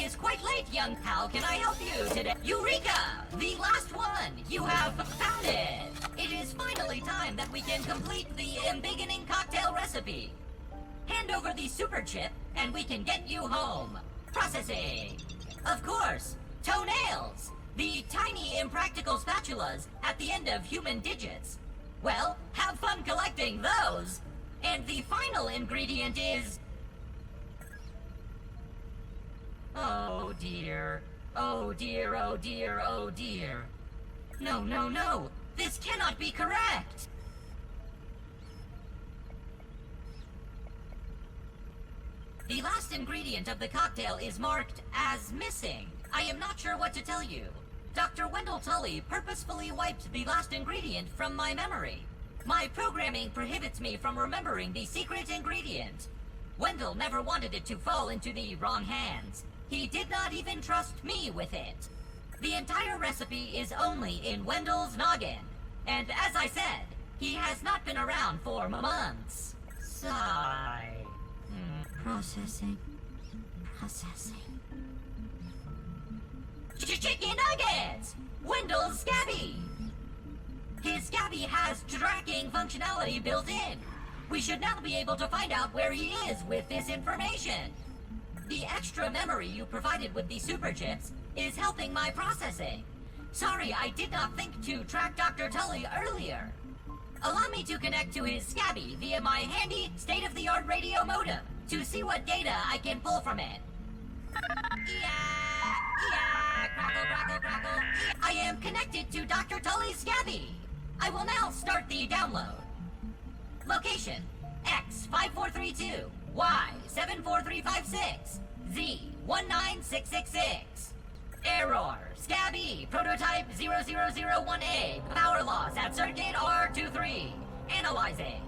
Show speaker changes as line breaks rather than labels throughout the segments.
is quite late, young. How can I help you today? Eureka! The last one! You have found it! It is finally time that we can complete the embiggening cocktail recipe. Hand over the super chip, and we can get you home. Processing! Of course, toenails! The tiny impractical spatulas at the end of human digits. Well, have fun collecting those! And the final ingredient is... Oh dear. Oh dear, oh dear, oh dear. No, no, no! This cannot be correct! The last ingredient of the cocktail is marked as missing. I am not sure what to tell you. Dr. Wendell Tully purposefully wiped the last ingredient from my memory. My programming prohibits me from remembering the secret ingredient. Wendell never wanted it to fall into the wrong hands. He did not even trust me with it. The entire recipe is only in Wendell's noggin. And as I said, he has not been around for months. Sigh.
Processing.
Chicken nuggets! Wendell's Scabby! His Scabby has tracking functionality built in. We should now be able to find out where he is with this information. The extra memory you provided with the super chips is helping my processing. Sorry, I did not think to track Dr. Tully earlier. Allow me to connect to his Scabby via my handy state-of-the-art radio modem to see what data I can pull from it. Crackle. I am connected to Dr. Tully's Scabby. I will now start the download. Location, X5432, Y74356, Z19666. Error, Scabby, prototype 0001A, power loss at circuit R23. Analyzing.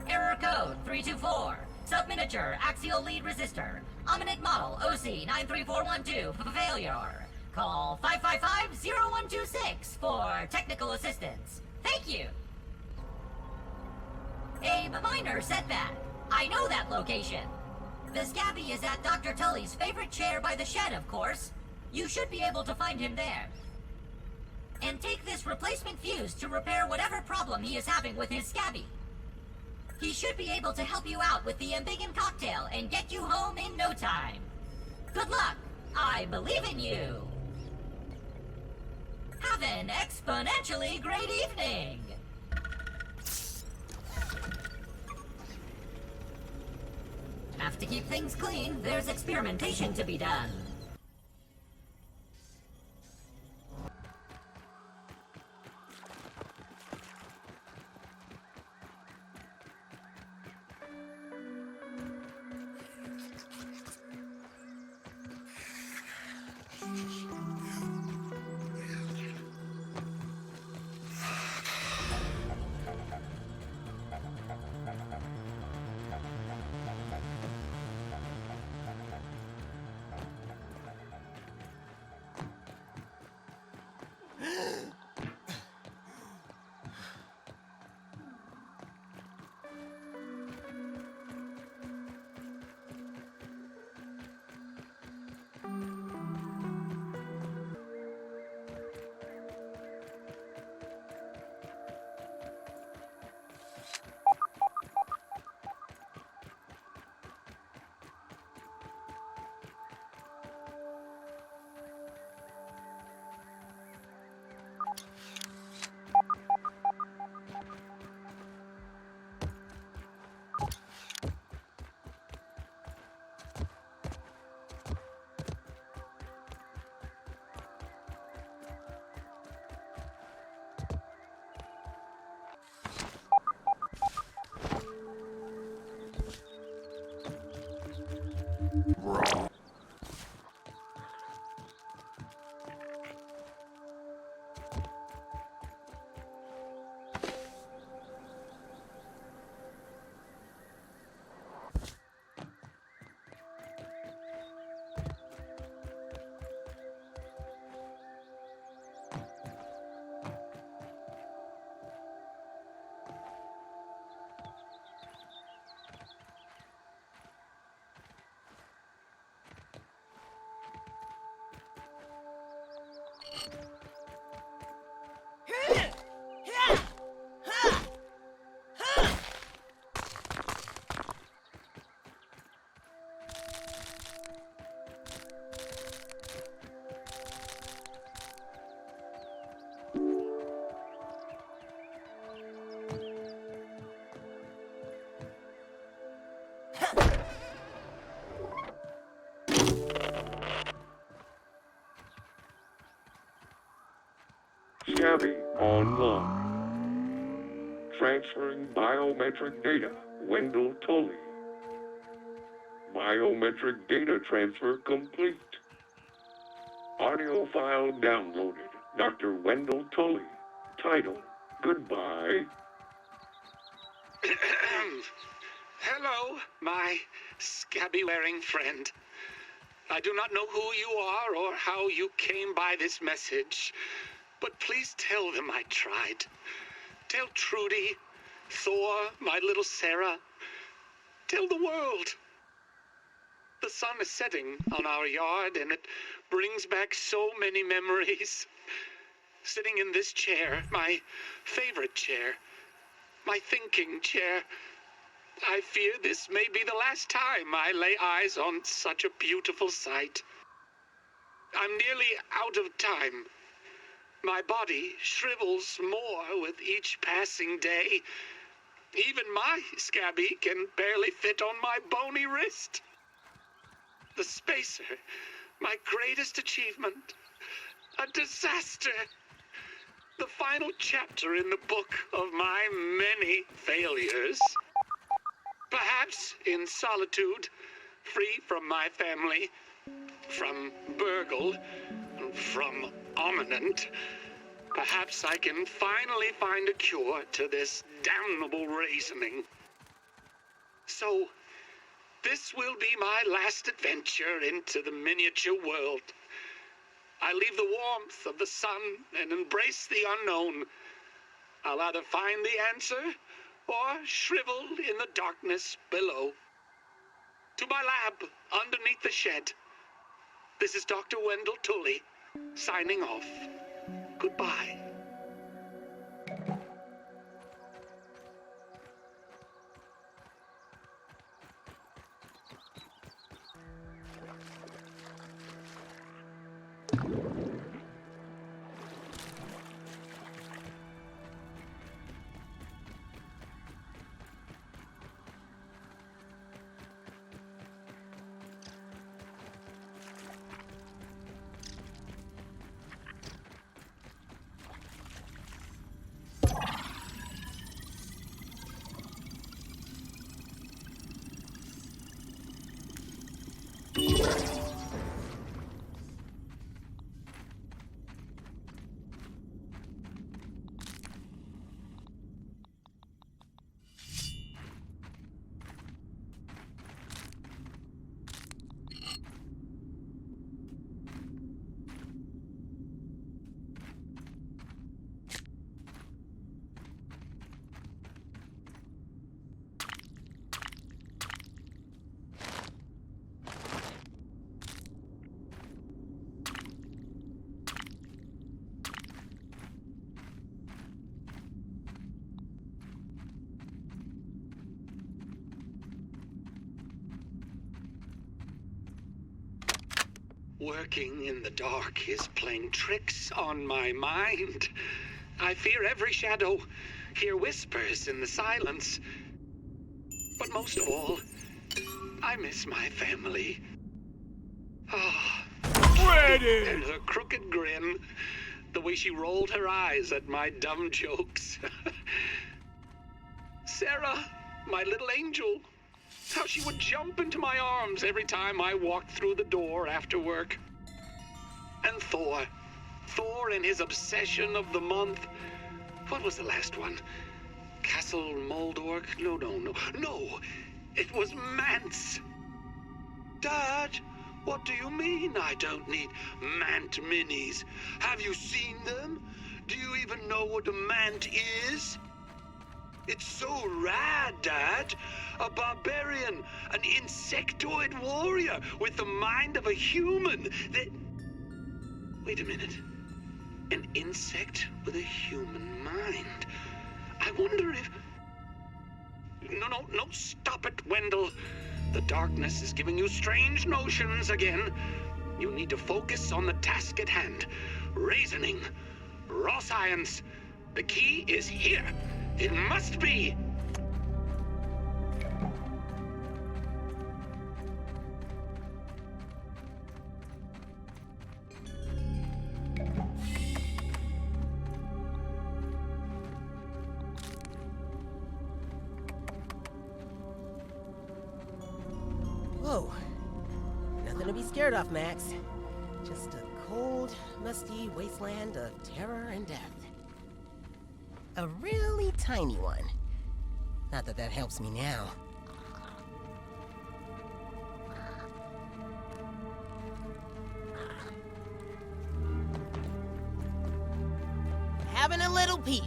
Error code 324, subminiature axial lead resistor, Omnit model OC93412, failure. Call 555-0126 for technical assistance. Thank you. A minor setback. I know that location. The Scabby is at Dr. Tully's favorite chair by the shed, of course. You should be able to find him there. And take this replacement fuse to repair whatever problem he is having with his Scabby. He should be able to help you out with the embiggen cocktail and get you home in no time. Good luck. I believe in you. Have an exponentially great evening. Have to keep things clean. There's experimentation to be done.
Scabby online. Transferring biometric data. Wendell Tully. Biometric data transfer complete. Audio file downloaded. Dr. Wendell Tully. Title: Goodbye.
Hello, my scabby-wearing friend. I do not know who you are or how you came by this message, but please tell them I tried. Tell Trudy, Thor, my little Sarah. Tell the world. The sun is setting on our yard, and it brings back so many memories. Sitting in this chair, my favorite chair, my thinking chair, I fear this may be the last time I lay eyes on such a beautiful sight. I'm nearly out of time. My body shrivels more with each passing day. Even my scabby can barely fit on my bony wrist. The spacer, my greatest achievement, a disaster. The final chapter in the book of my many failures. Perhaps in solitude, free from my family, from burgle, from ominent, perhaps I can finally find a cure to this damnable reasoning. So, this will be my last adventure into the miniature world. I leave the warmth of the sun and embrace the unknown. I'll either find the answer or shrivel in the darkness below. To my lab underneath the shed. This is Dr. Wendell Tully, signing off. Goodbye. Working in the dark is playing tricks on my mind. I fear every shadow, hear whispers in the silence. But most of all, I miss my family. Ah,
Ready!
and her crooked grin, the way she rolled her eyes at my dumb jokes. Sarah, my little angel. How she would jump into my arms every time I walked through the door after work. And Thor and his obsession of the month. What was the last one? Castle Moldork? No. It was Mant's. Dad, what do you mean I don't need Mant minis? Have you seen them? Do you even know what a Mant is? It's so rad, Dad. A barbarian, an insectoid warrior with the mind of a human that... Wait a minute. An insect with a human mind. I wonder if... No, stop it, Wendell. The darkness is giving you strange notions again. You need to focus on the task at hand. Reasoning. Raw science. The key is here. It must be.
Whoa. Nothing to be scared of, Max. Just a cold, musty wasteland of terror and death. A really tiny one. Not that that helps me now. Having a little peep.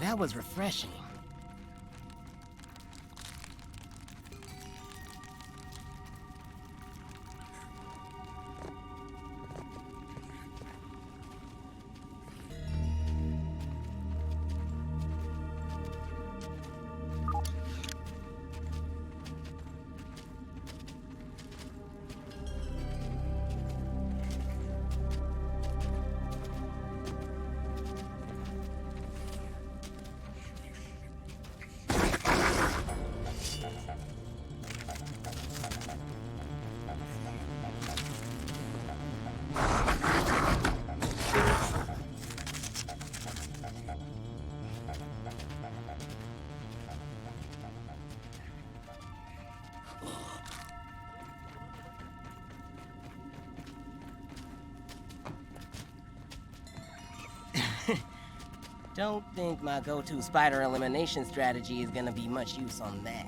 That was refreshing. Don't think my go-to spider elimination strategy is gonna be much use on that.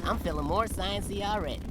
I'm feeling more sciencey already.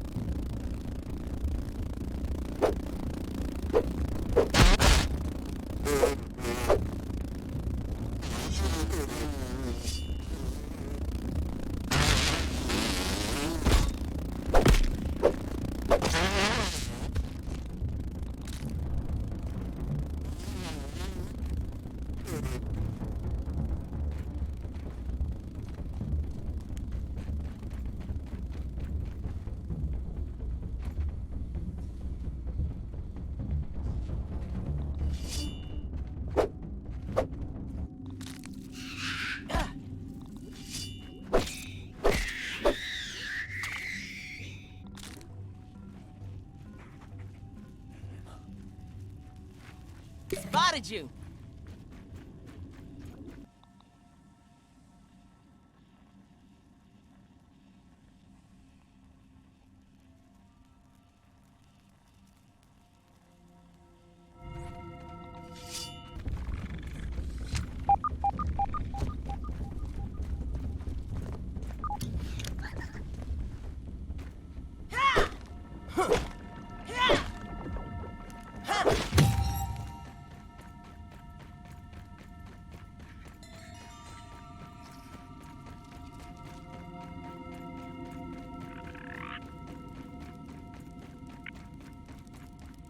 Spotted you!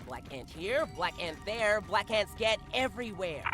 Black ant here, black ant there, black ants get everywhere.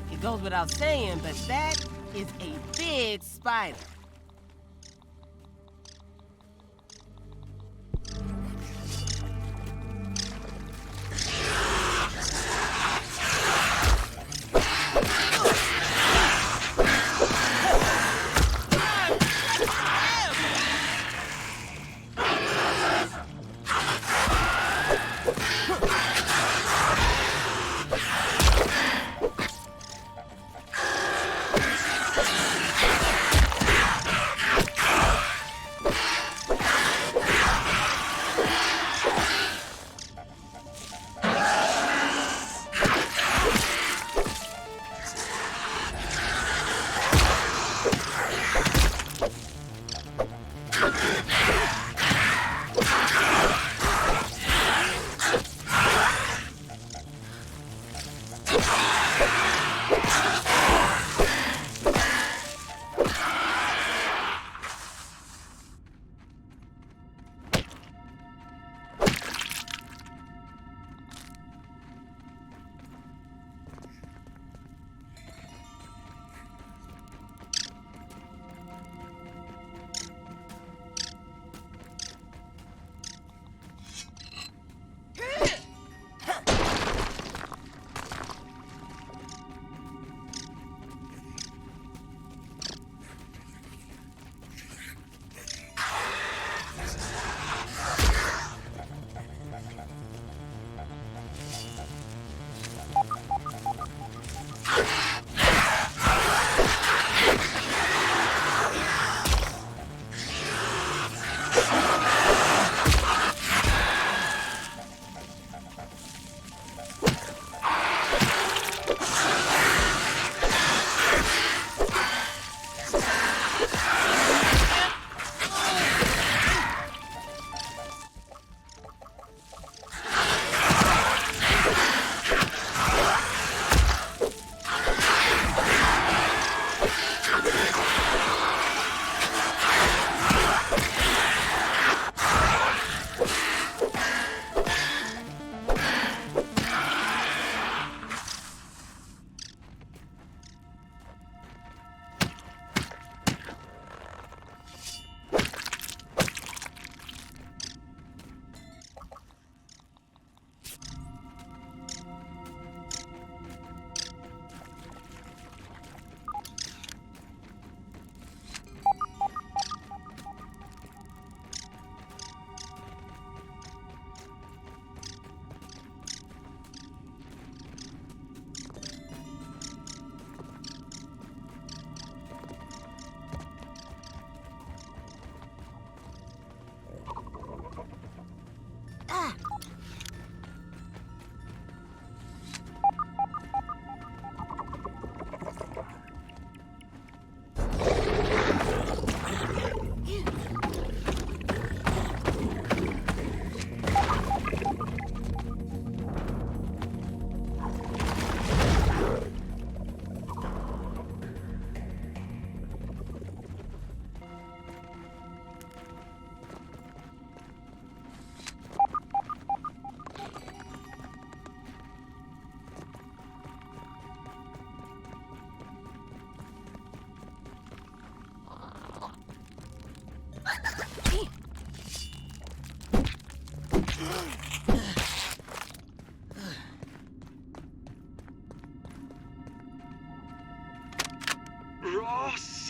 It goes without saying, but that is a big spider.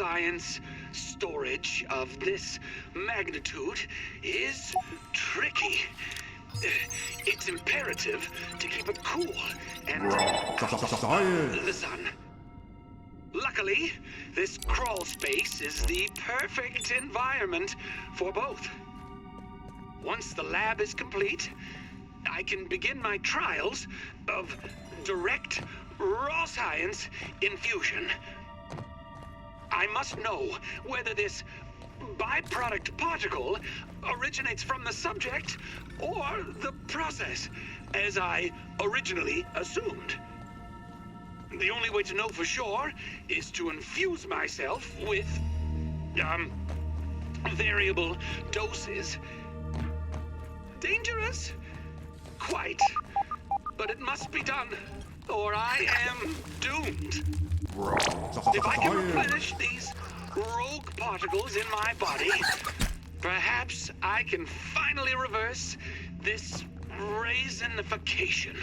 science storage of this magnitude is tricky. It's imperative to keep it cool and the sun. Luckily, this crawl space is the perfect environment for both. Once the lab is complete, I can begin my trials of direct, raw science infusion. I must know whether this byproduct particle originates from the subject or the process, as I originally assumed. The only way to know for sure is to infuse myself with, variable doses. Dangerous? Quite. But it must be done, or I am doomed. If I can replenish these rogue particles in my body, perhaps I can finally reverse this raisinification.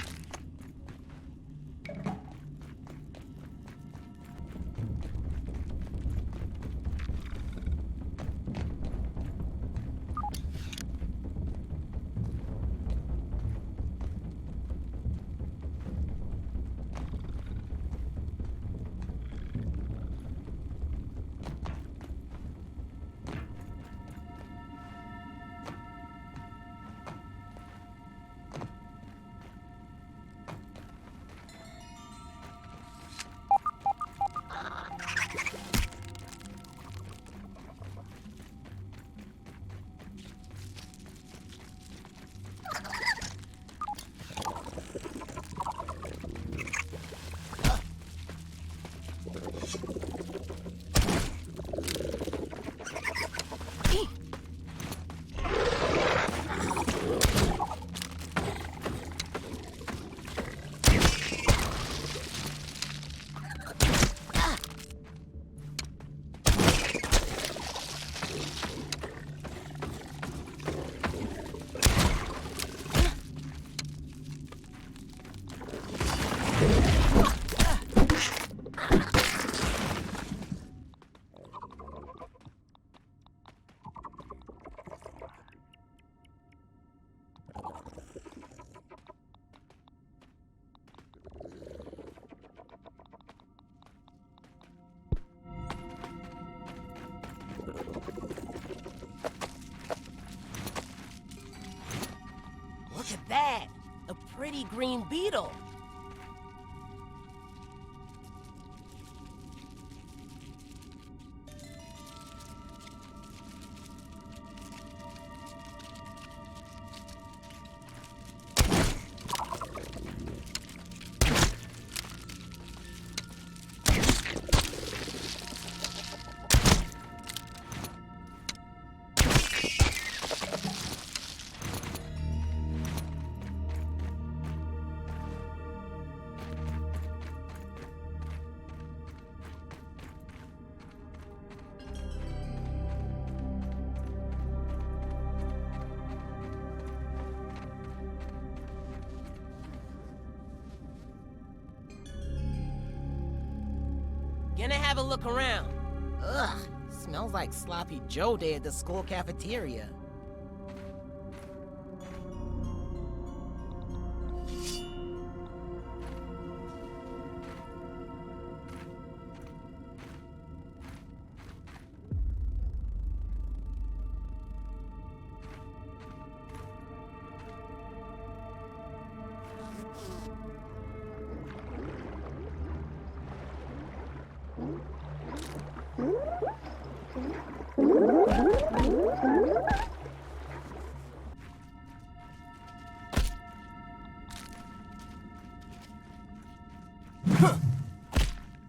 Look at that! A pretty green beetle! Gonna have a look around. Ugh, smells like sloppy Joe Day at the school cafeteria.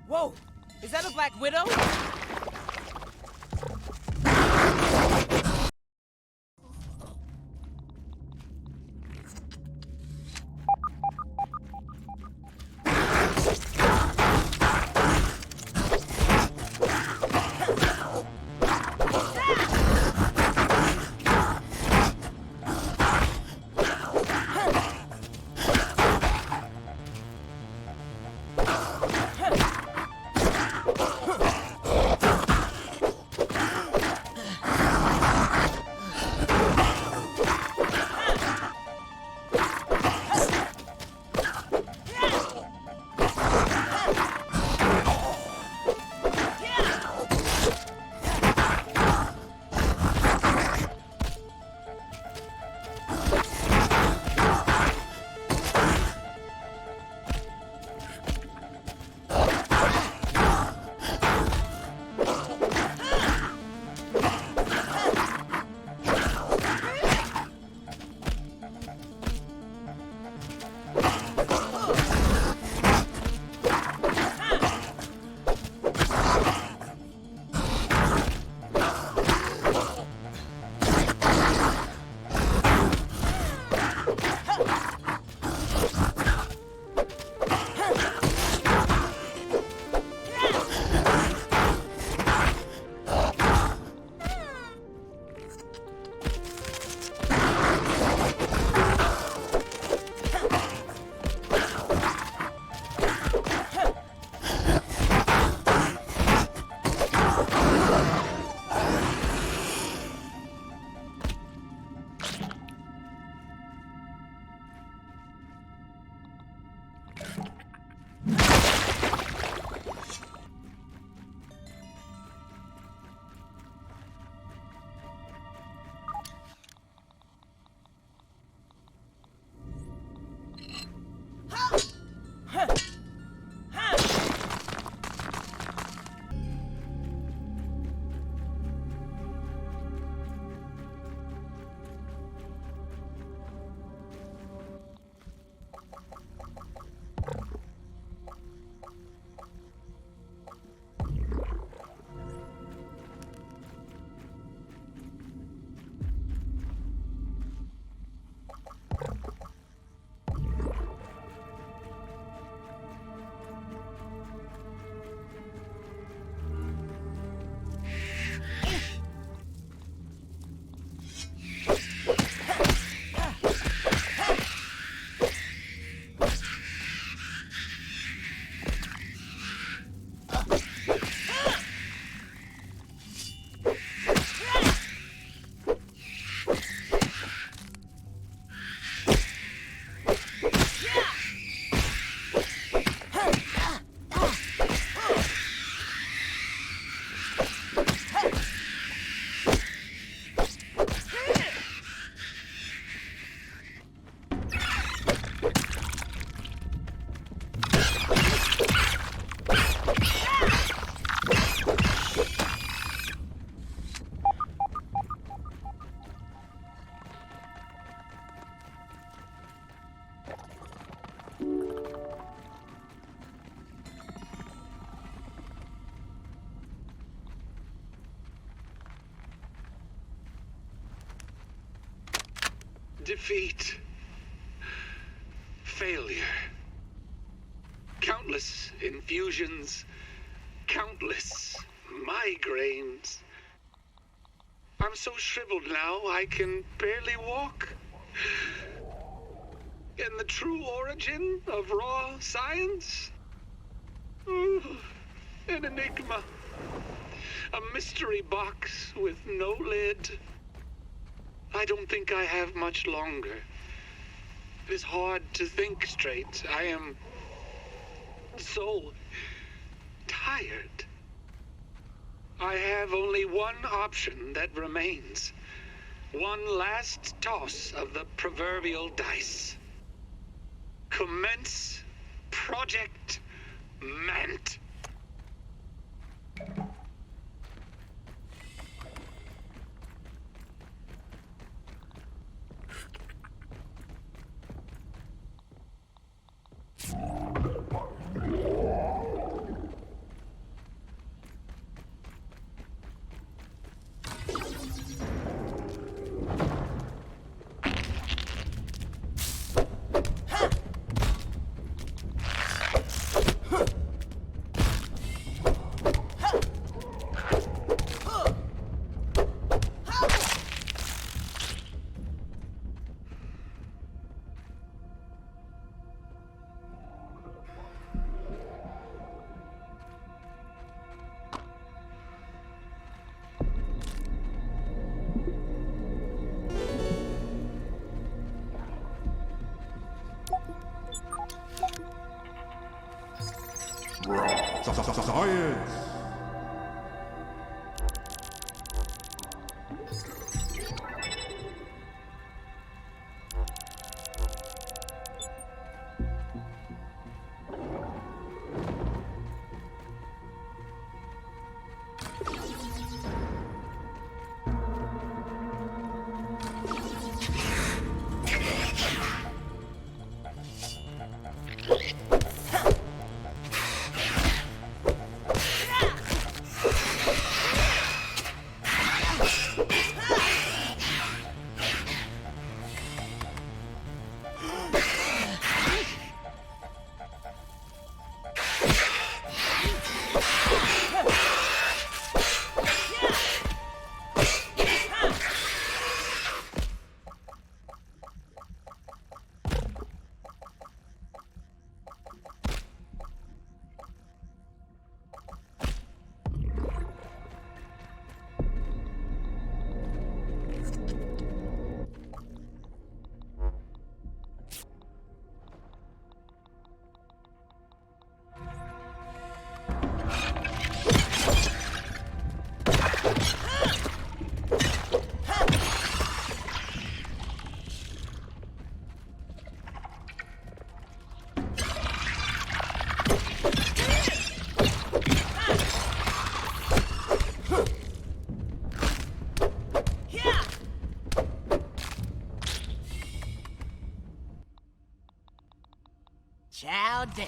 Whoa! Is that a Black Widow?
defeat, failure. Countless infusions, countless migraines. I'm so shriveled now I can barely walk. And the true origin of raw science? Ooh, an enigma. A mystery box with no lid. I don't think I have much longer. It is hard to think straight. I am so tired. I have only one option that remains. One last toss of the proverbial dice. Commence Project Mant.
Science!
Chow down.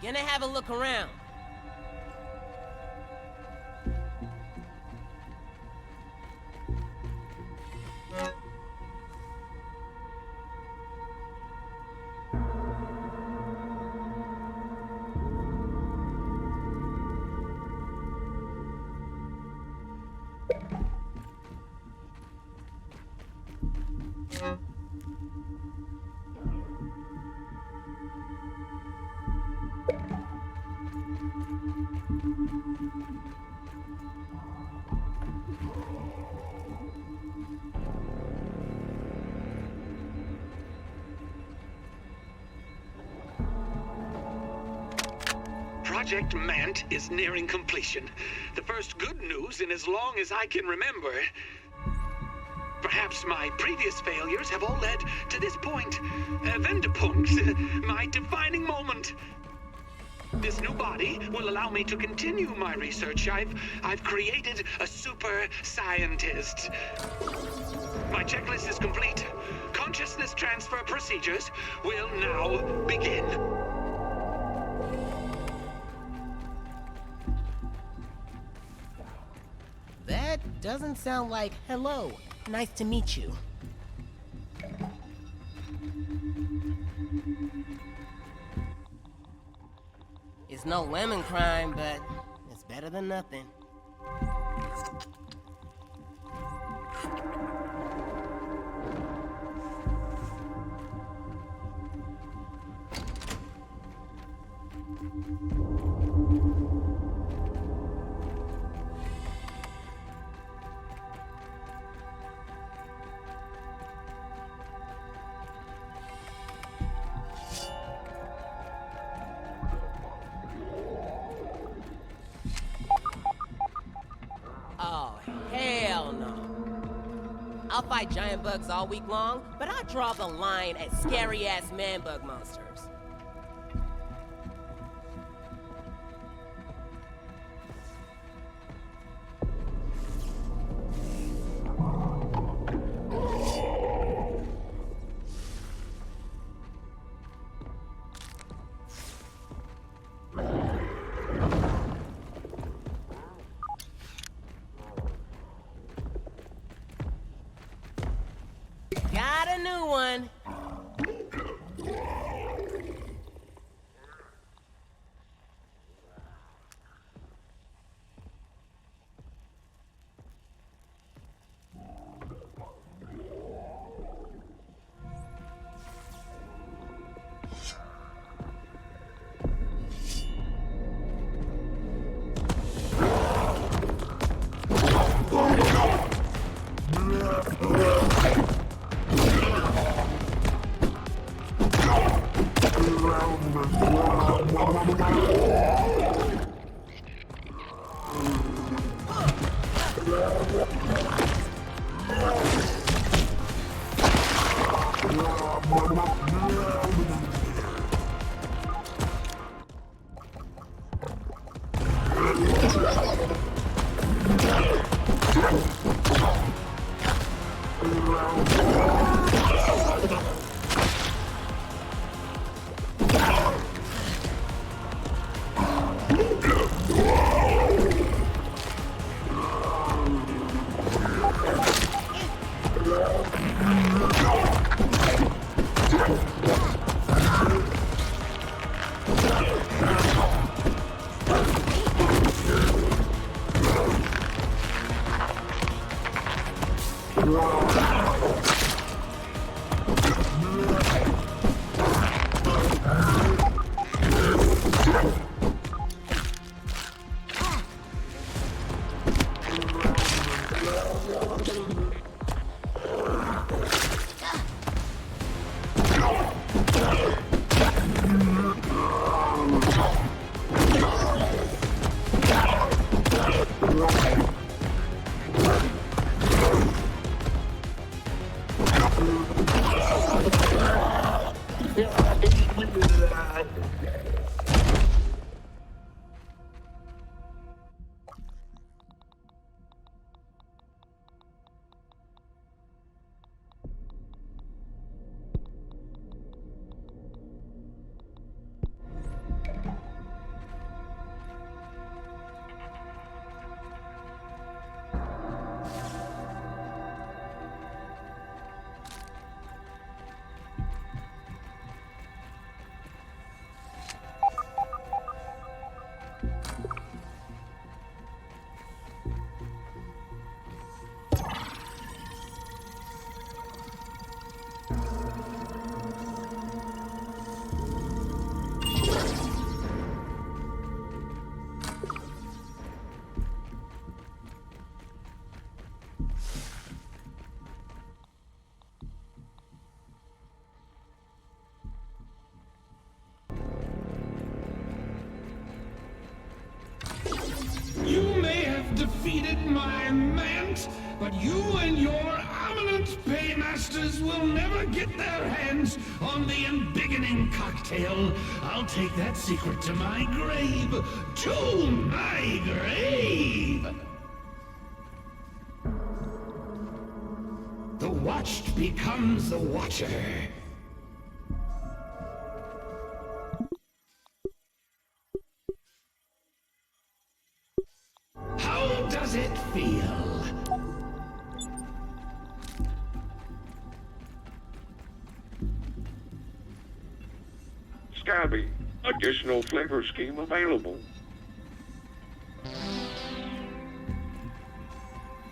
Gonna have a look around.
Project Mant is nearing completion. The first good news in as long as I can remember. Perhaps my previous failures have all led to this point. Vendepunkt, my defining moment. This new body will allow me to continue my research. I've created a super scientist. My checklist is complete. Consciousness transfer procedures will now begin.
That doesn't sound like hello. Nice to meet you. It's no lemon crime, but it's better than nothing. Oh, hell no. I'll fight giant bugs all week long, but I draw the line at scary-ass man-bug monsters. Got a new one.
You may have defeated my Mant, but you and your ominous Mant paymasters will never get their hands on the embiggening cocktail. I'll take that secret to my grave. To my grave! The watched becomes the watcher. How does it feel?
Scabby. Additional flavor scheme available.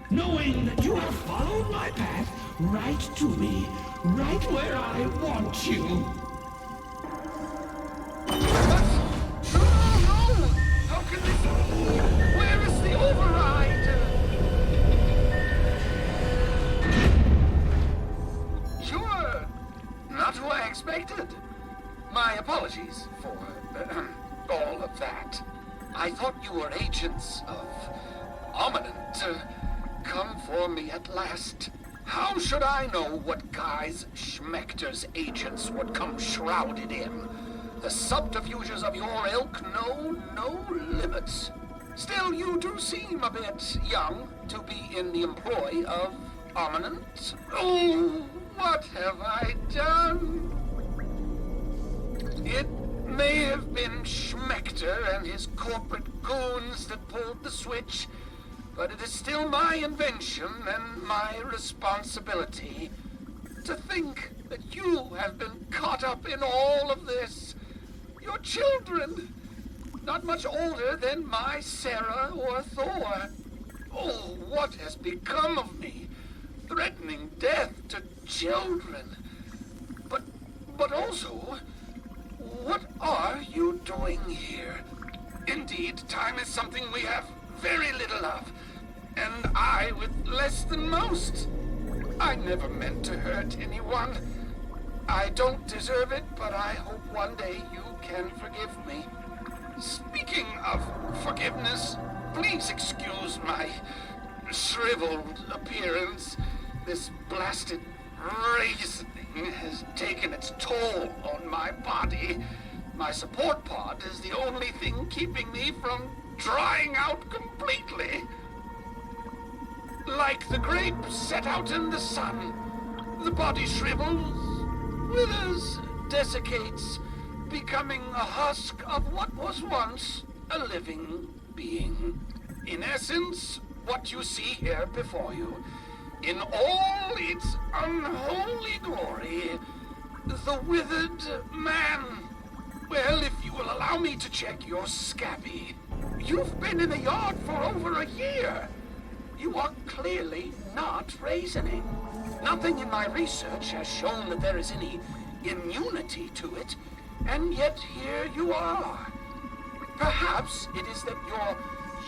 Knowing that you have followed my path right to me, right where I want you.
No! How can this be? Where is the override? Sure. Not who I expected. My apologies for all of that. I thought you were agents of Ominent. Come for me at last. How should I know what guise Schmechter's agents would come shrouded in? The subterfuges of your ilk know no limits. Still, you do seem a bit young to be in the employ of Ominent. Oh, what have I done? It may have been Schmechter and his corporate goons that pulled the switch, but it is still my invention and my responsibility. To think that you have been caught up in all of this. Your children, not much older than my Sarah or Thor. Oh, what has become of me? Threatening death to children. But also, what are you doing here? Indeed, time is something we have very little of, and I with less than most. I never meant to hurt anyone. I don't deserve it, but I hope one day you can forgive me. Speaking of forgiveness, please excuse my shriveled appearance. This blasted race thing has taken its toll on my body. My support pod is the only thing keeping me from drying out completely. Like the grape set out in the sun, the body shrivels, withers, desiccates, becoming a husk of what was once a living being. In essence, what you see here before you, in all its unholy glory, the withered man. Well, if you will allow me to check your scabby, you've been in the yard for over a year. You are clearly not raisoning. Nothing in my research has shown that there is any immunity to it, and yet here you are. Perhaps it is that your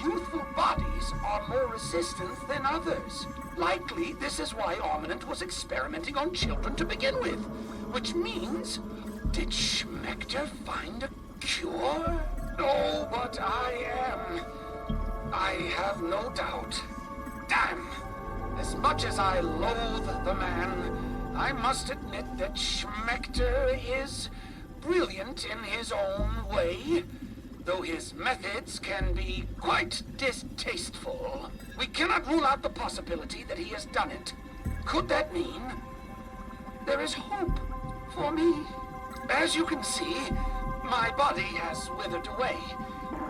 youthful bodies are more resistant than others. Likely, this is why Ominent was experimenting on children to begin with. Which means, did Schmechter find a cure? Oh, but I have no doubt. Damn! As much as I loathe the man, I must admit that Schmechter is brilliant in his own way, though his methods can be quite distasteful. We cannot rule out the possibility that he has done it. Could that mean there is hope for me? As you can see, my body has withered away.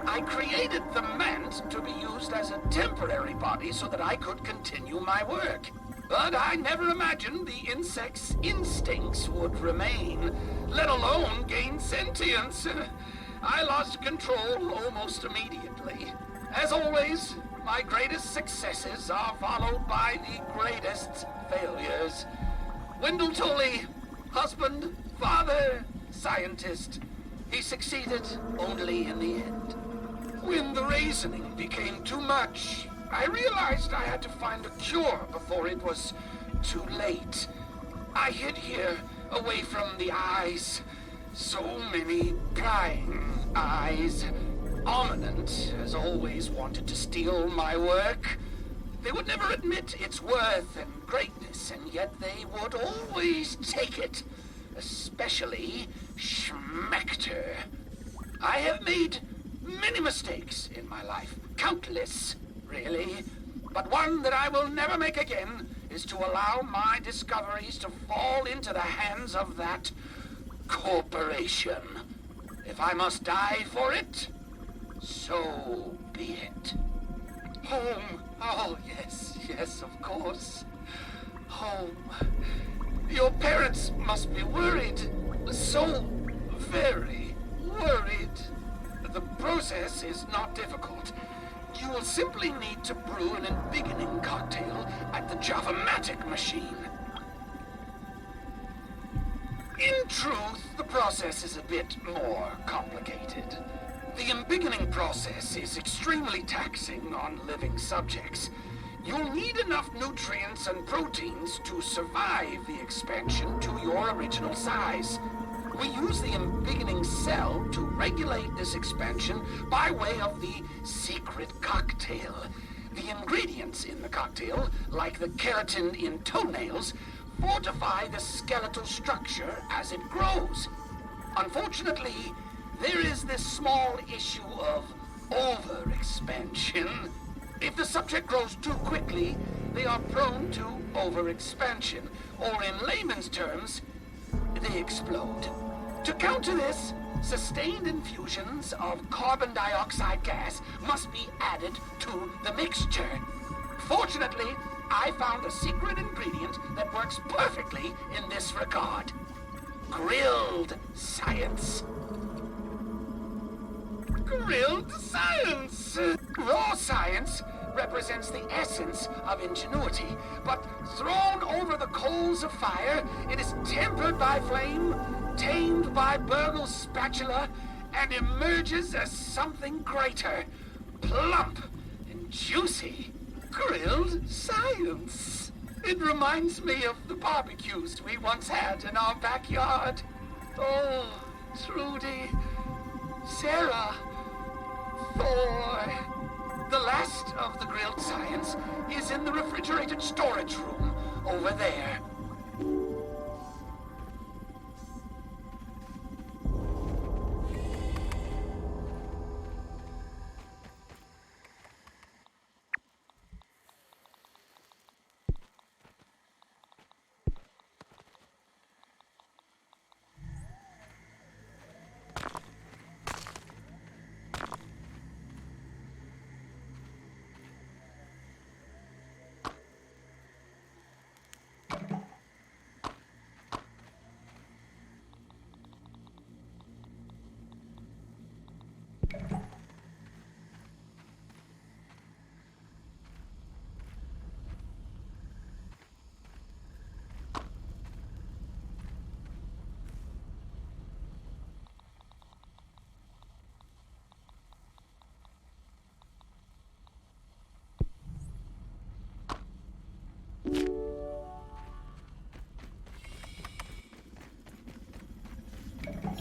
I created the Mant to be used as a temporary body so that I could continue my work. But I never imagined the insect's instincts would remain, let alone gain sentience. I lost control almost immediately. As always, my greatest successes are followed by the greatest failures. Wendell Tully, husband, father, scientist. He succeeded only in the end. When the reasoning became too much, I realized I had to find a cure before it was too late. I hid here, away from the eyes. So many prying eyes. Ominent has always wanted to steal my work. They would never admit its worth and greatness, and yet they would always take it. Especially Schmechter. I have made many mistakes in my life. Countless, really. But one that I will never make again is to allow my discoveries to fall into the hands of that corporation. If I must die for it, so be it. Home. Oh, yes, of course. Home. Your parents must be worried. So very worried. The process is not difficult. You will simply need to brew an embiggening cocktail at the Java-matic machine. In truth, the process is a bit more complicated. The embiggening process is extremely taxing on living subjects. You'll need enough nutrients and proteins to survive the expansion to your original size. We use the embiggening cell to regulate this expansion by way of the secret cocktail. The ingredients in the cocktail, like the keratin in toenails, fortify the skeletal structure as it grows. Unfortunately, there is this small issue of overexpansion. If the subject grows too quickly, they are prone to overexpansion, or in layman's terms, they explode. To counter this, sustained infusions of carbon dioxide gas must be added to the mixture. Fortunately, I found a secret ingredient that works perfectly in this regard. Grilled science. Grilled science! Raw science represents the essence of ingenuity, but thrown over the coals of fire, it is tempered by flame, tamed by Burgle's spatula, and emerges as something greater, plump and juicy. Grilled science. It reminds me of the barbecues we once had in our backyard. Oh, Trudy, Sarah, Thor. The last of the grilled science is in the refrigerated storage room over there.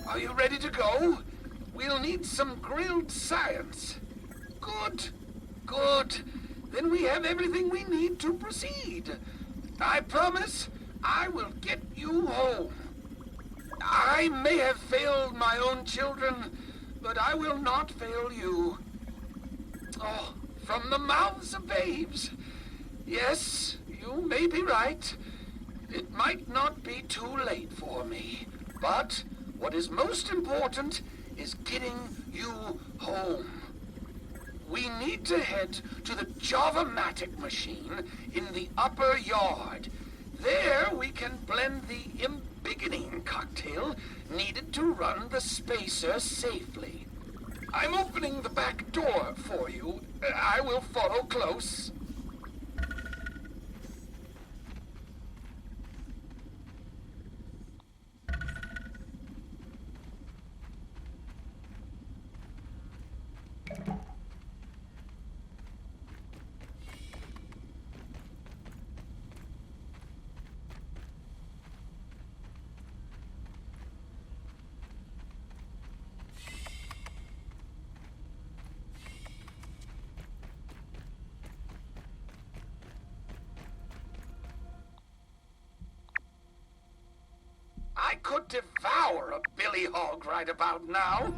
Are you ready to go? We'll need some grilled science. Good, good. Then we have everything we need to proceed. I promise I will get you home. I may have failed my own children, but I will not fail you. Oh, from the mouths of babes. Yes, you may be right. It might not be too late for me, but what is most important is getting you home. We need to head to the Java-matic machine in the upper yard. There we can blend the embiggening cocktail needed to run the spacer safely. I'm opening the back door for you. I will follow close. could devour a billy hog right about now.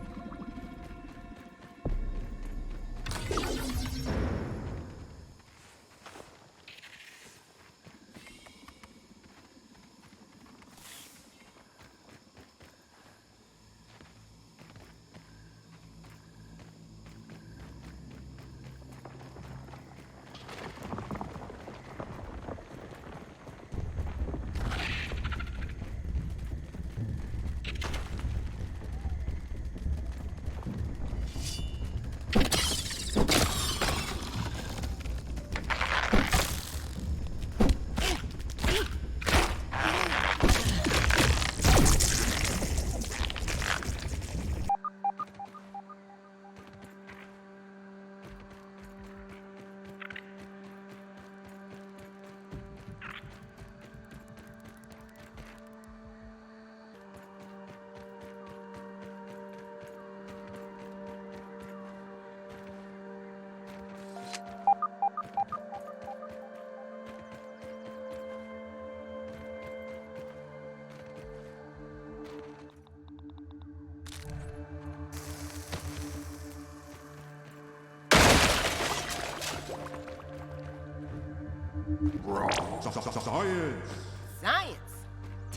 Science!
Science?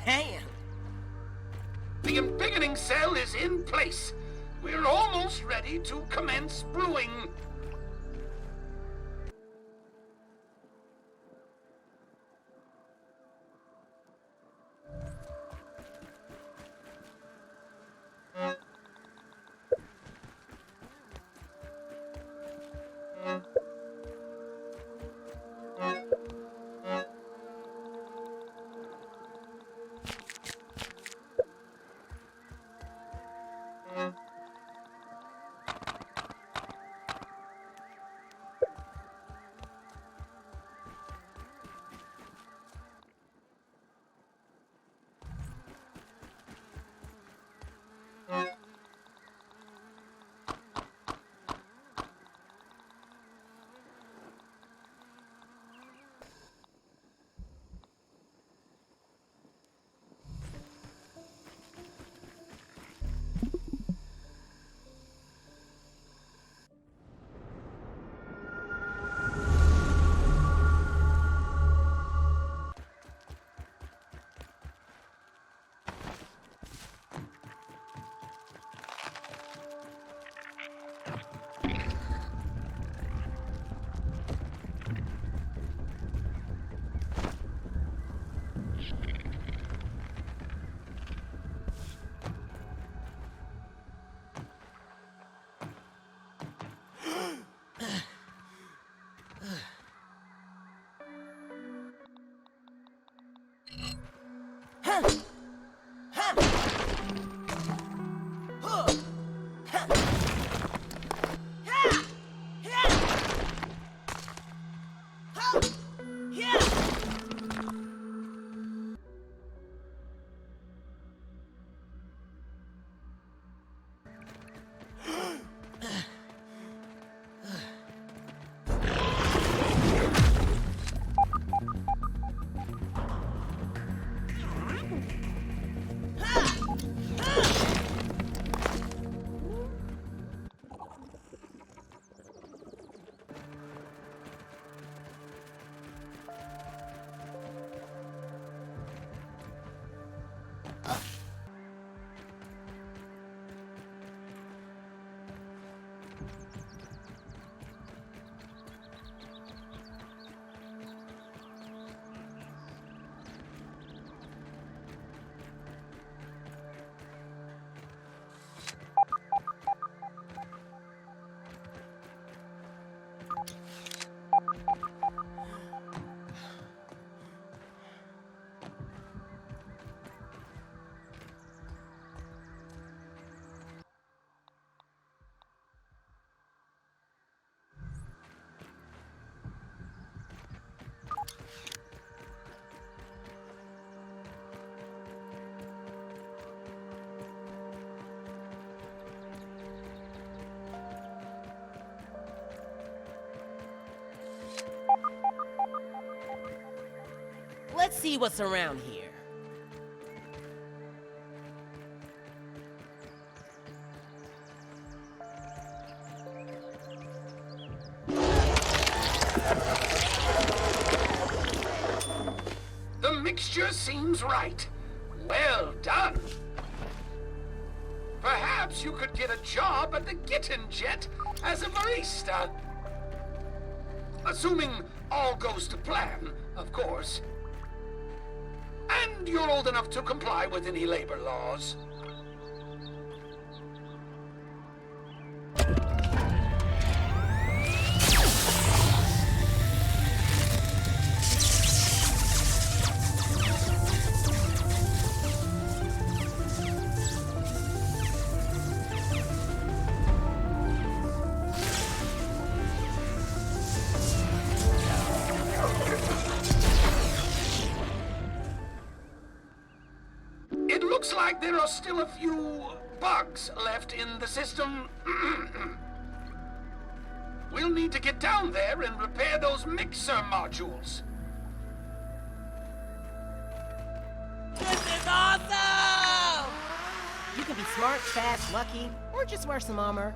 Damn.
The embiggening cell is in place. We're almost ready to commence brewing.
Let's see what's around here.
The mixture seems right. Well done. Perhaps you could get a job at the Gitten Jet as a barista. Assuming all goes to plan, of course. And you're old enough to comply with any labor laws. Looks like there are still a few bugs left in the system. We'll need to get down there and repair those mixer modules.
This is awesome! You can be smart, fast, lucky, or just wear some armor.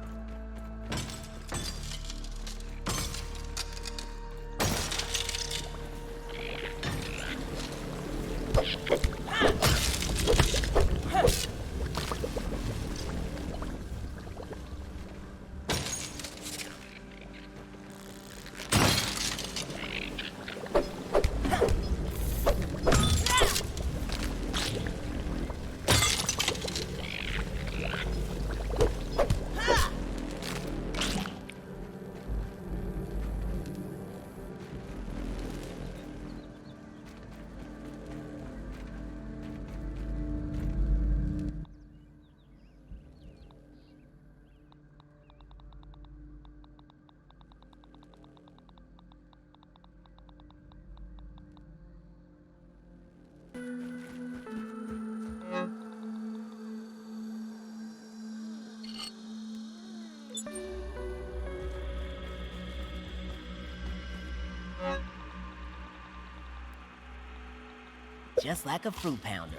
Just like a fruit pounder.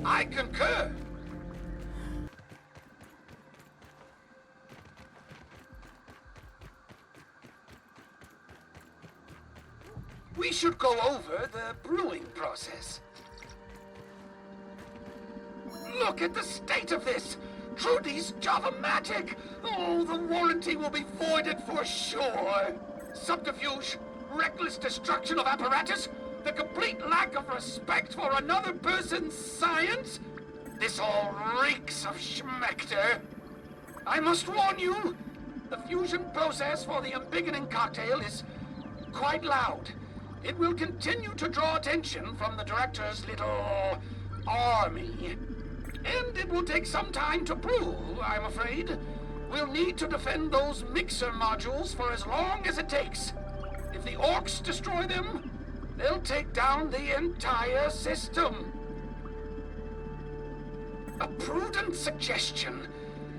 I concur. We should go over the brewing process. Look at the state of this! Trudy's Java-matic! Oh, the warranty will be voided for sure! Subterfuge, reckless destruction of apparatus, the complete lack of respect for another person's science? This all reeks of schmecter. I must warn you, the fusion process for the embiggening cocktail is quite loud. It will continue to draw attention from the director's little army. And it will take some time to brew, I'm afraid. We'll need to defend those mixer modules for as long as it takes. If the orcs destroy them, they'll take down the entire system. A prudent suggestion.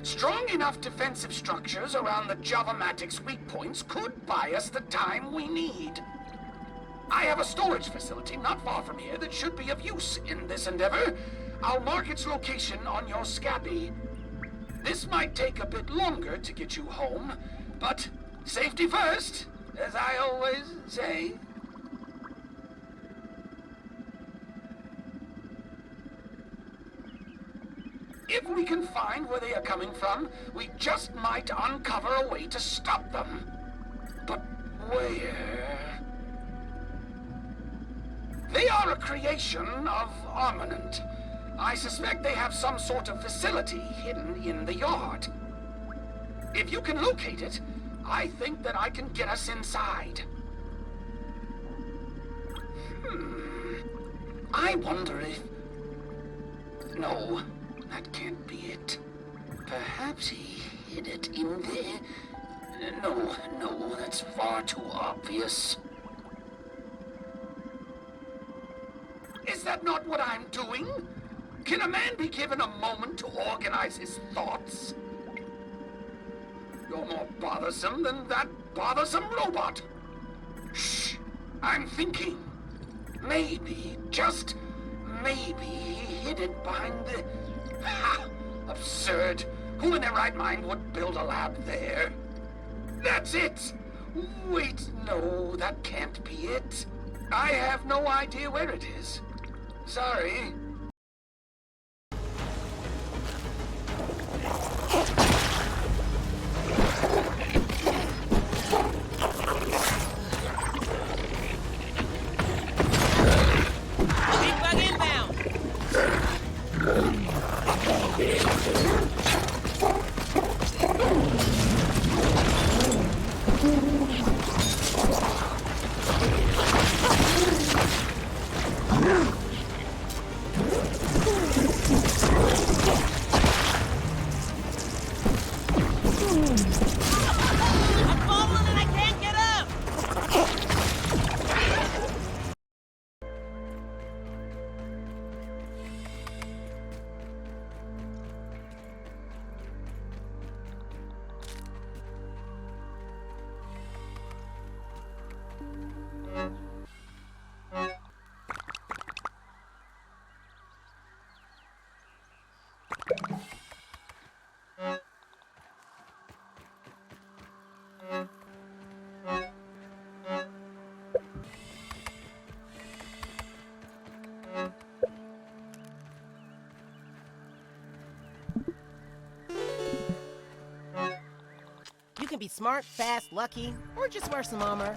Strong enough defensive structures around the Java-matic's weak points could buy us the time we need. I have a storage facility not far from here that should be of use in this endeavor. I'll mark its location on your scabby. This might take a bit longer to get you home, but safety first, as I always say. If we can find where they are coming from, we just might uncover a way to stop them. But where? They are a creation of Armament. I suspect they have some sort of facility hidden in the yard. If you can locate it, I think that I can get us inside. I wonder if... No, that can't be it. Perhaps he hid it in there. No, that's far too obvious. Is that not what I'm doing? Can a man be given a moment to organize his thoughts? You're more bothersome than that bothersome robot. Shh, I'm thinking. Maybe, just maybe, he hid it behind the... Ha! Absurd. Who in their right mind would build a lab there? That's it! Wait, no, that can't be it. I have no idea where it is. Sorry.
Big bug inbound! I'm falling and I can't get up! You can be smart, fast, lucky, or just wear some armor.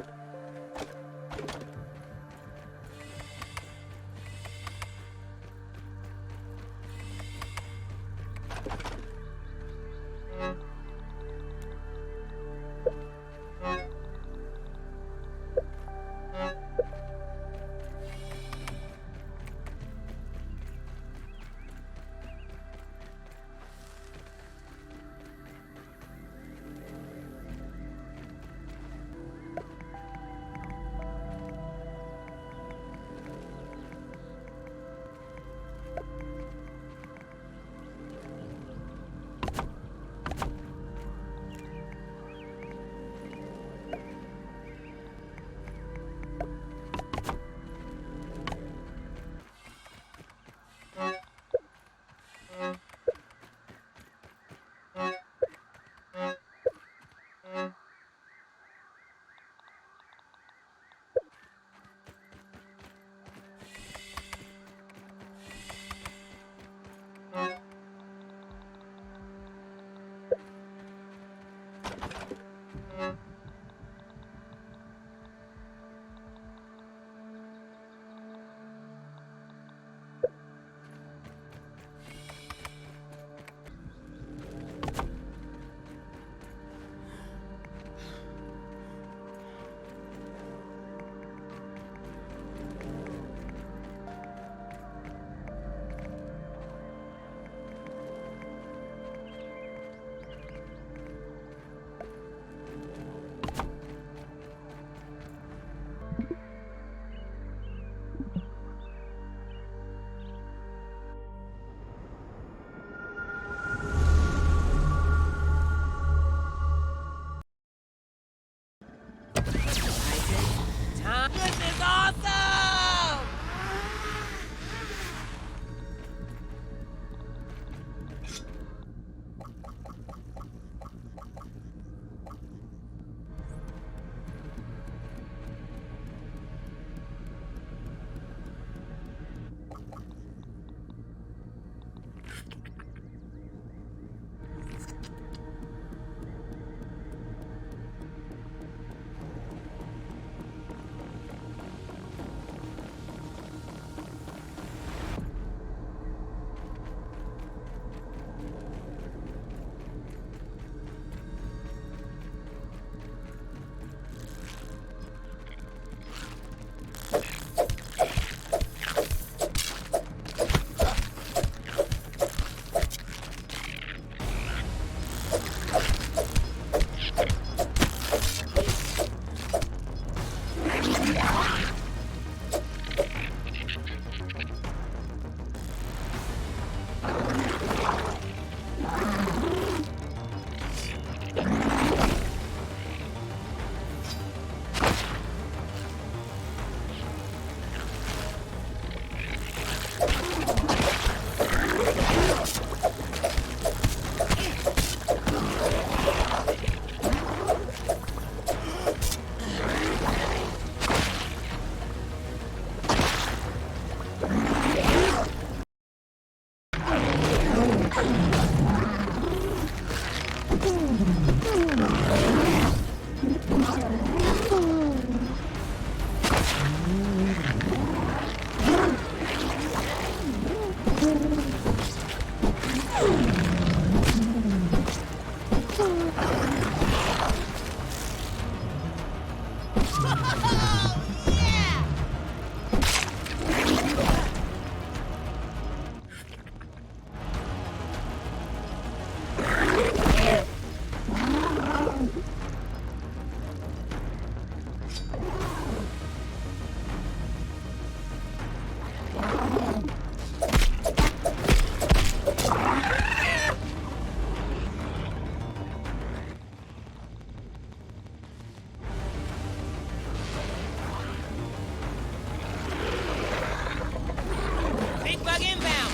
Big bug inbound!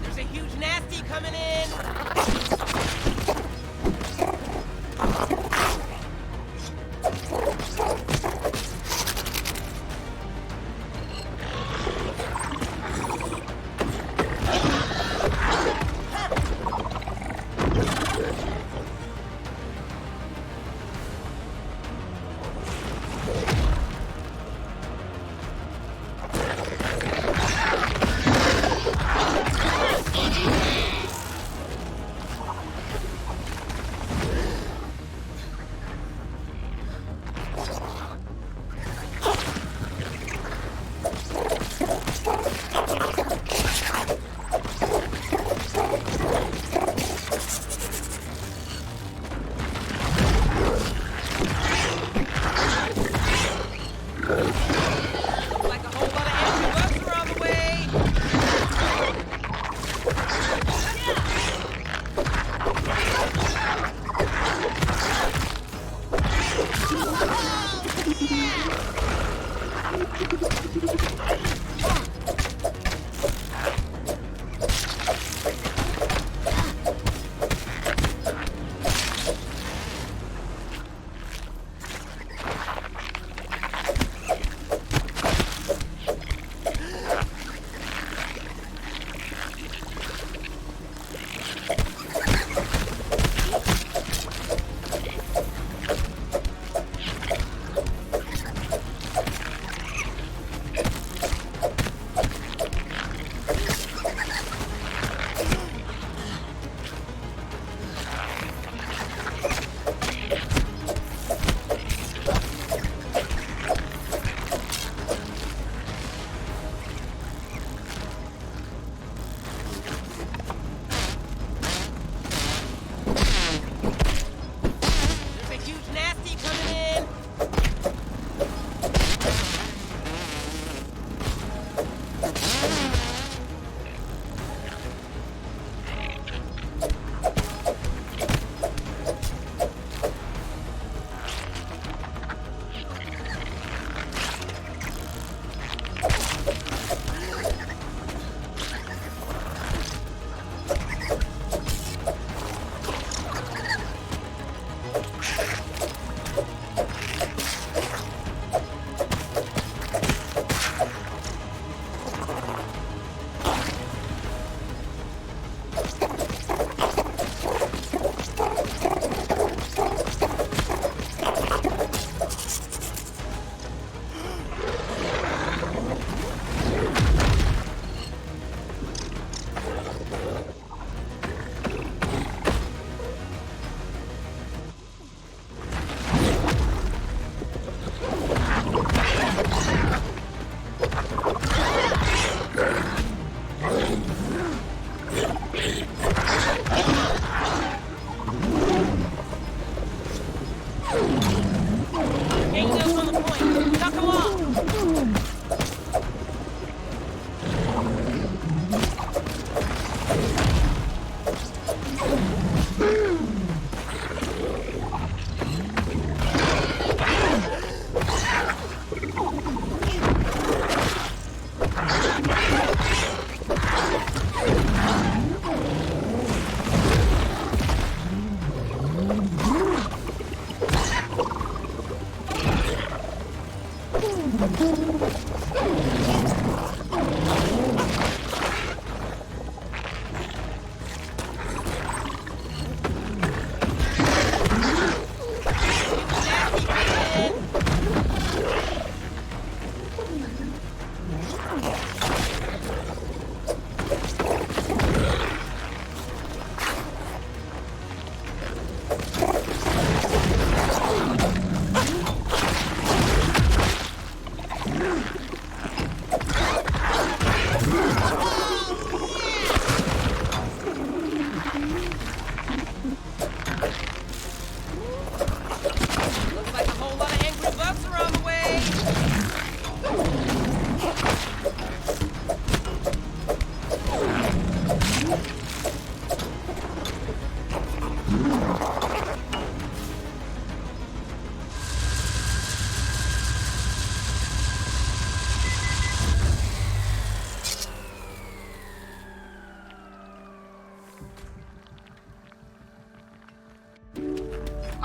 There's a huge nasty coming in! Like a whole lot of empty bugs are on the way!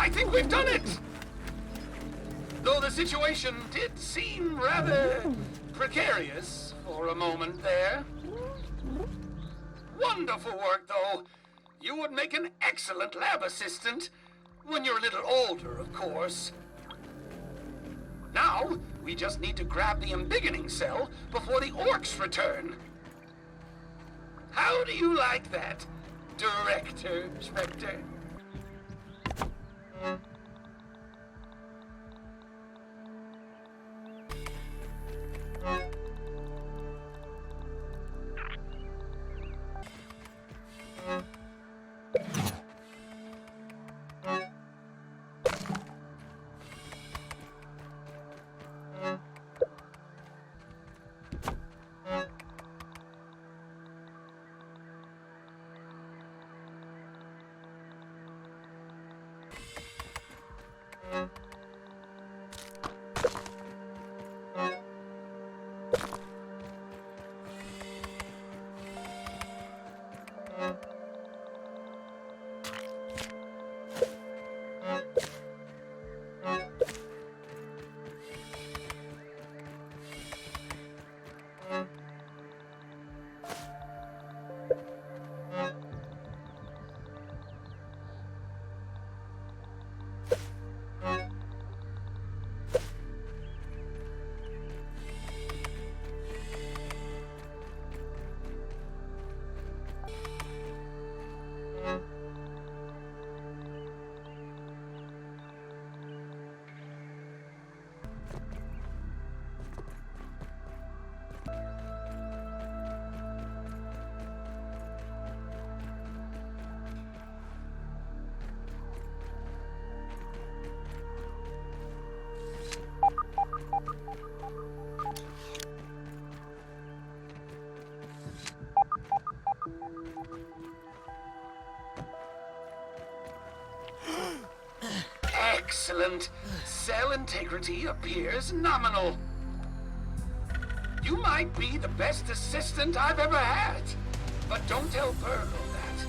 I think we've done it! Though the situation did seem rather precarious for a moment there. Wonderful work, though. You would make an excellent lab assistant. When you're a little older, of course. Now, we just need to grab the embiggening cell before the orcs return. How do you like that, Director Spectre? Excellent. Cell integrity appears nominal. You might be the best assistant I've ever had, but don't tell Virgil that.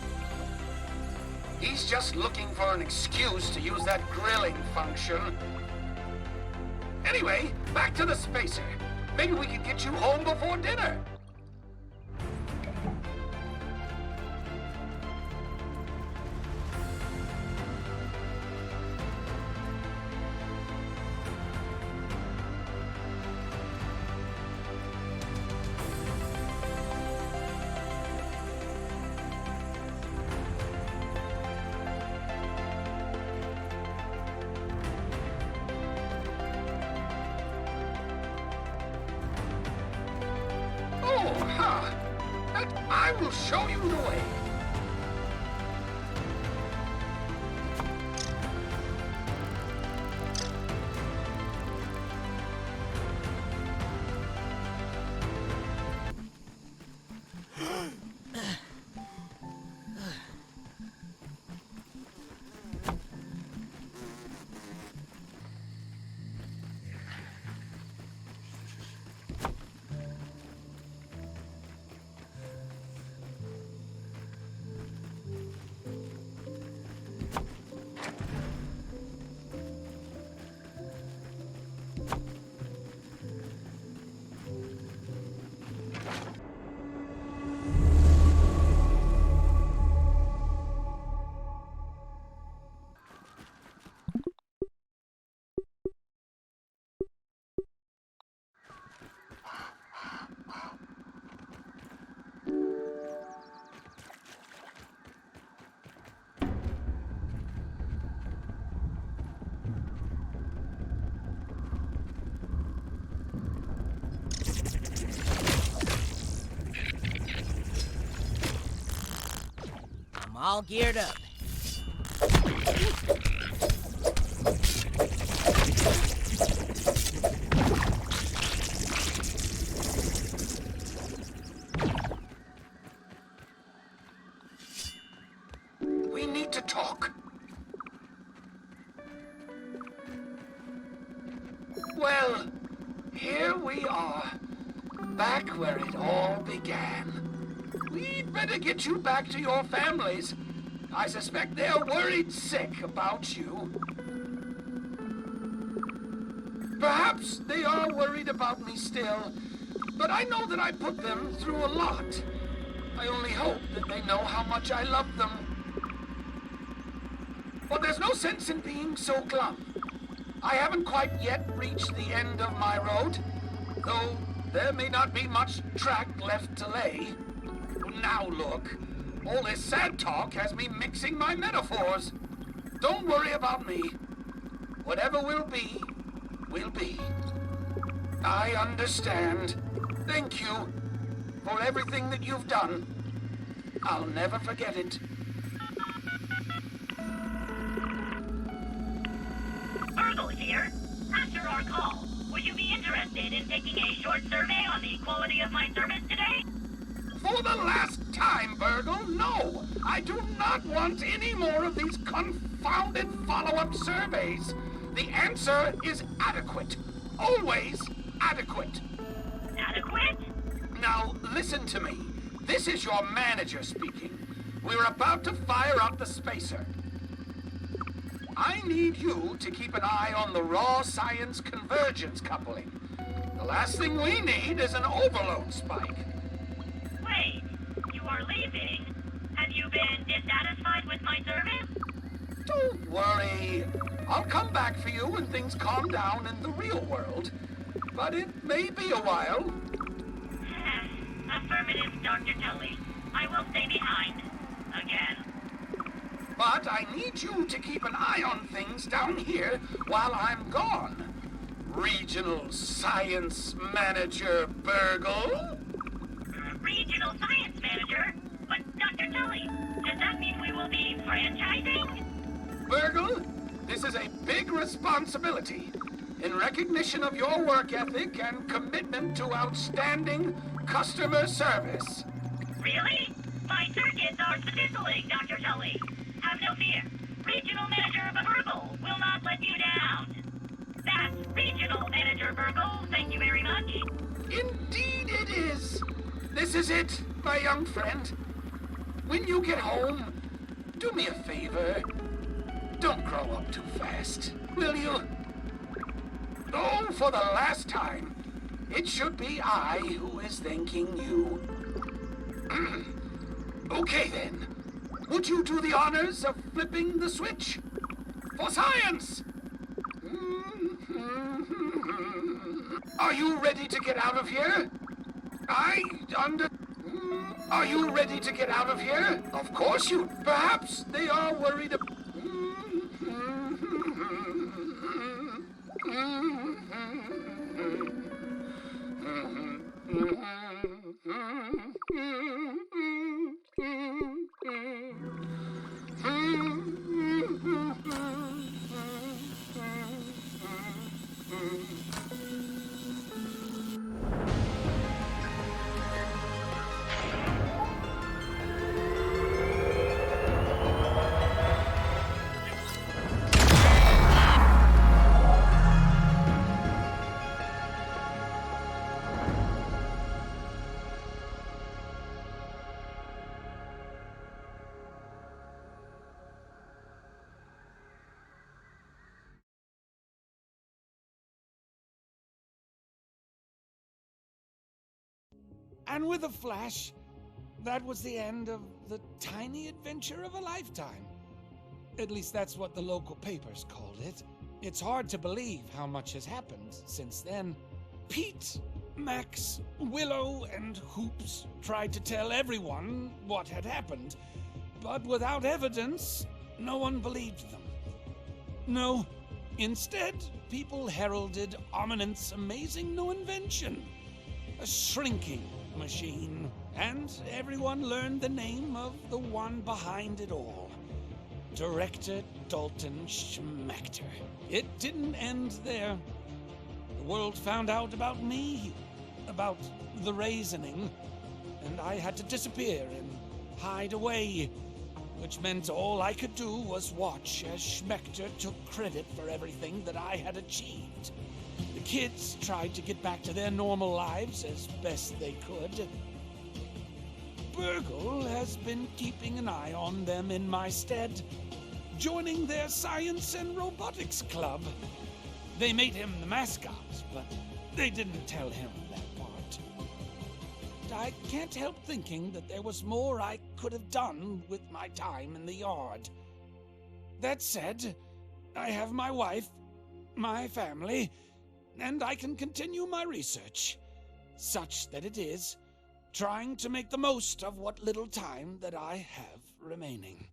He's just looking for an excuse to use that grilling function. Anyway, back to the spacer. Maybe we can get you home before dinner. I will show you the way.
All geared up.
We need to talk. Well, here we are, back where it all began. We'd better get you back to your families. I suspect they're worried sick about you. Perhaps they are worried about me still, but I know that I put them through a lot. I only hope that they know how much I love them. But there's no sense in being so glum. I haven't quite yet reached the end of my road, though there may not be much track left to lay. Now look, all this sad talk has me mixing my metaphors. Don't worry about me. Whatever will be, will be. I understand. Thank you for everything that you've done. I'll never forget it.
Virgil here. After our call, would you be interested in taking a short survey on the quality of my service today?
For the last time, Burgle, no! I do not want any more of these confounded follow-up surveys. The answer is adequate. Always adequate.
Adequate?
Now, listen to me. This is your manager speaking. We're about to fire up the spacer. I need you to keep an eye on the raw science convergence coupling. The last thing we need is an overload spike.
Wait, you are leaving? Have you been dissatisfied with my service?
Don't worry. I'll come back for you when things calm down in the real world. But it may be a while.
Affirmative, Dr. Tully. I will stay behind. Again.
But I need you to keep an eye on things down here while I'm gone. Regional Science Manager Burgle?
Regional Science Manager? But Dr. Tully, does that mean we will be franchising?
Burgle, this is a big responsibility. In recognition of your work ethic and commitment to outstanding customer service.
Really? My circuits are fizzling, Dr. Tully. Have no fear. Regional Manager Burgle will not let you down. That's Regional Manager Burgle. Thank you very much.
Indeed it is. This is it, my young friend. When you get home, do me a favor. Don't grow up too fast, will you? Oh, for the last time, it should be I who is thanking you. Okay then. Would you do the honors of flipping the switch? For science! Are you ready to get out of here? Are you ready to get out of here? Of course you... Perhaps they are worried about...
And with a flash, that was the end of the tiny adventure of a lifetime. At least that's what the local papers called it. It's hard to believe how much has happened since then. Pete, Max, Willow, and Hoops tried to tell everyone what had happened, but without evidence, no one believed them. No, instead, people heralded Ominent's amazing new invention, a shrinking machine, and everyone learned the name of the one behind it all, Director Dalton Schmechter. It didn't end there. The world found out about me, about the raisoning, and I had to disappear and hide away, which meant all I could do was watch as Schmechter took credit for everything that I had achieved. The kids tried to get back to their normal lives as best they could. Virgil has been keeping an eye on them in my stead, joining their science and robotics club. They made him the mascot, but they didn't tell him that part. I can't help thinking that there was more I could have done with my time in the yard. That said, I have my wife, my family, and I can continue my research, such that it is, trying to make the most of what little time that I have remaining.